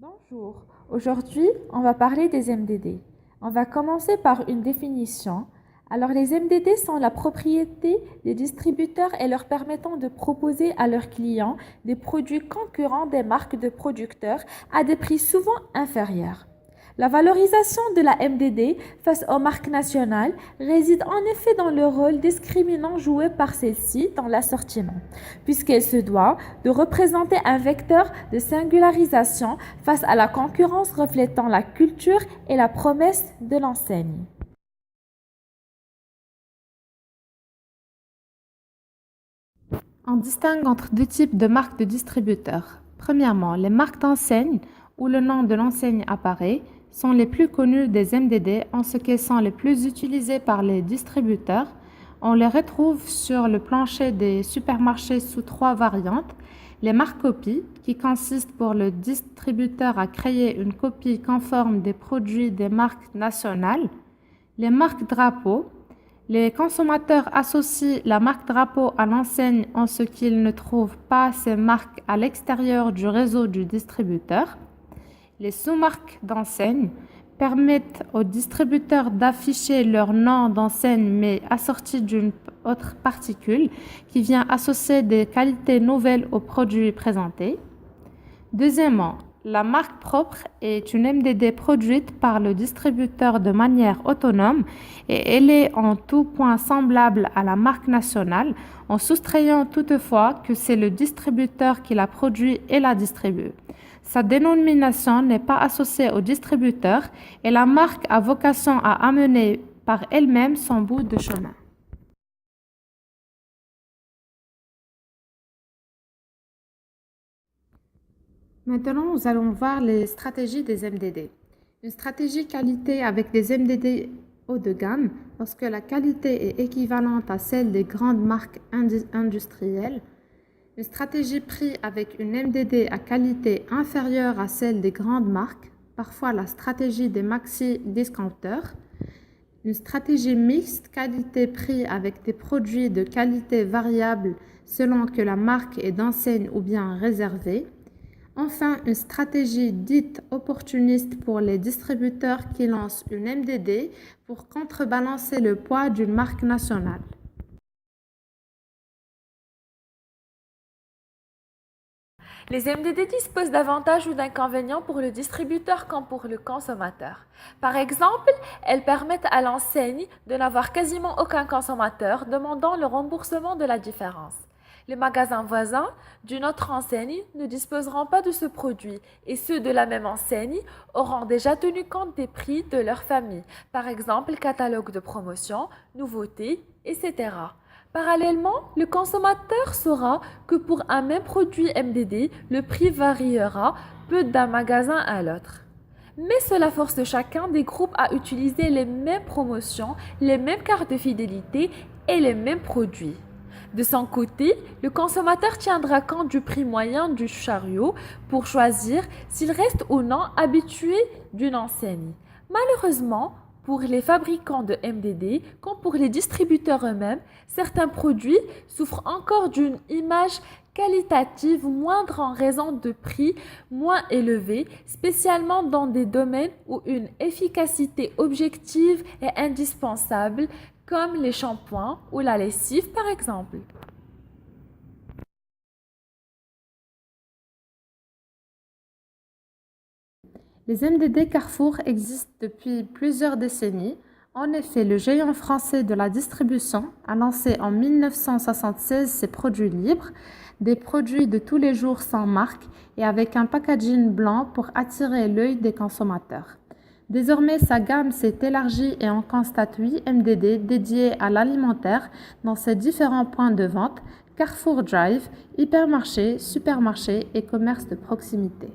Bonjour, aujourd'hui on va parler des MDD. On va commencer par une définition. Alors les MDD sont la propriété des distributeurs et leur permettant de proposer à leurs clients des produits concurrents des marques de producteurs à des prix souvent inférieurs. La valorisation de la MDD face aux marques nationales réside en effet dans le rôle discriminant joué par celles-ci dans l'assortiment, puisqu'elle se doit de représenter un vecteur de singularisation face à la concurrence reflétant la culture et la promesse de l'enseigne. On distingue entre deux types de marques de distributeurs. Premièrement, les marques d'enseigne, où le nom de l'enseigne apparaît, sont les plus connues des MDD en ce qu'elles sont les plus utilisées par les distributeurs. On les retrouve sur le plancher des supermarchés sous trois variantes. Les marques copies, qui consistent pour le distributeur à créer une copie conforme des produits des marques nationales. Les marques drapeaux. Les consommateurs associent la marque drapeau à l'enseigne en ce qu'ils ne trouvent pas ces marques à l'extérieur du réseau du distributeur. Les sous-marques d'enseigne permettent aux distributeurs d'afficher leur nom d'enseigne mais assorti d'une autre particule qui vient associer des qualités nouvelles aux produits présentés. Deuxièmement, la marque propre est une MDD produite par le distributeur de manière autonome et elle est en tout point semblable à la marque nationale, en soustrayant toutefois que c'est le distributeur qui la produit et la distribue. Sa dénomination n'est pas associée au distributeur et la marque a vocation à amener par elle-même son bout de chemin. Maintenant, nous allons voir les stratégies des MDD. Une stratégie qualité avec des MDD haut de gamme, lorsque la qualité est équivalente à celle des grandes marques industrielles. Une stratégie prix avec une MDD à qualité inférieure à celle des grandes marques, parfois la stratégie des maxi-discounters. Une stratégie mixte qualité-prix avec des produits de qualité variable selon que la marque est d'enseigne ou bien réservée. Enfin, une stratégie dite opportuniste pour les distributeurs qui lancent une MDD pour contrebalancer le poids d'une marque nationale. Les MDD disposent d'avantages ou d'inconvénients pour le distributeur comme pour le consommateur. Par exemple, elles permettent à l'enseigne de n'avoir quasiment aucun consommateur demandant le remboursement de la différence. Les magasins voisins d'une autre enseigne ne disposeront pas de ce produit et ceux de la même enseigne auront déjà tenu compte des prix de leur famille, par exemple catalogue de promotion, nouveautés, etc. Parallèlement, le consommateur saura que pour un même produit MDD, le prix variera peu d'un magasin à l'autre. Mais cela force chacun des groupes à utiliser les mêmes promotions, les mêmes cartes de fidélité et les mêmes produits. De son côté, le consommateur tiendra compte du prix moyen du chariot pour choisir s'il reste ou non habitué d'une enseigne. Malheureusement, pour les fabricants de MDD, comme pour les distributeurs eux-mêmes, certains produits souffrent encore d'une image qualitative moindre en raison de prix moins élevés, spécialement dans des domaines où une efficacité objective est indispensable, comme les shampoings ou la lessive par exemple. Les MDD Carrefour existent depuis plusieurs décennies. En effet, le géant français de la distribution a lancé en 1976 ses produits libres, des produits de tous les jours sans marque et avec un packaging blanc pour attirer l'œil des consommateurs. Désormais, sa gamme s'est élargie et on constate 8 MDD dédiés à l'alimentaire dans ses différents points de vente, Carrefour Drive, hypermarchés, supermarchés et commerces de proximité.